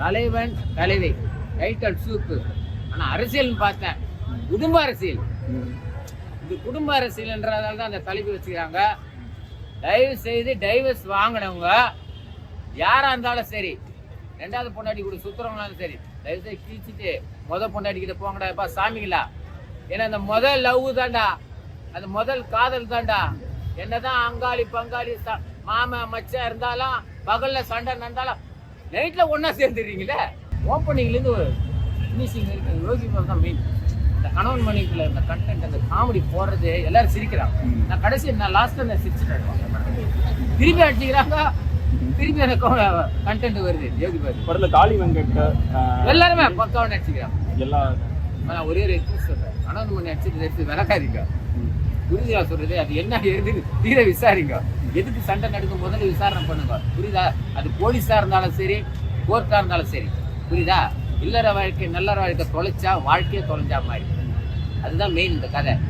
தலைவன் தலைவி right and soup. ஆனா அரசியல்னு பார்த்தேன், குடும்ப அரசியல். இது குடும்ப அரசியல்ன்றதால தான் அந்த தலைவி வச்சுக்கிறாங்க. தயவு செய்து டைவர்ஸ் வாங்கினவங்க யாரா இருந்தாலும் சரி, ரெண்டாவது பொண்டாட்டி கூட சுத்துறவங்களாலும் சரி, தயவு செய்து கிழிச்சிட்டு பொண்டாட்டி கிட்ட போங்கடா சாமிங்களா. ஏன்னா அந்த முதல் லவ் தான்டா, அந்த முதல் காதல் தான்டா. என்னதான் அங்காளி பங்காளி மாமா மச்சா இருந்தாலும், பகல்ல சண்டை நடந்தாலும் நைட்ல ஒன்னா சேர்ந்துடுறீங்களே. ஓப்பனிங்லேருந்து ஒரு ஃபினிஷிங் இருக்கு. யோகி பாபு தான் மெயின். இந்த கணவன் மனைவிக்குள்ள இந்த கண்டென்ட், அந்த காமெடி போடுறது எல்லாரும் சிரிக்கிறாங்க. நான் கடைசி லாஸ்ட்ல நான் சிரிச்சுட்டேன். திருப்பி அடிச்சுக்கிறாங்க, திருப்பி எனக்கு கண்டென்ட் வருது. யோகி பாபு படத்துல காளி வெங்கட் எல்லாருமே பக்காவை நடிச்சுக்கிறாங்க. எல்லாம் ஒரே ஒரு சொல்றேன், கணவன் மணி அடிச்சுட்டு விளக்காதீங்க. புரியுதா சொல்றது? அது என்ன எழுதுன்னு தீர விசாரிங்க. எதுக்கு சண்டை நடக்கும் முதல்ல விசாரணை பண்ணுங்க. புரியுதா? அது போலீஸா இருந்தாலும் சரி, கோர்ட்டா இருந்தாலும் சரி. புரியுதா? இல்லற வாழ்க்கை நல்லற வாழ்க்கை தொலைச்சா வாழ்க்கையே தொலைஞ்சா மாதிரி. அதுதான் மெயின் இந்த கதை.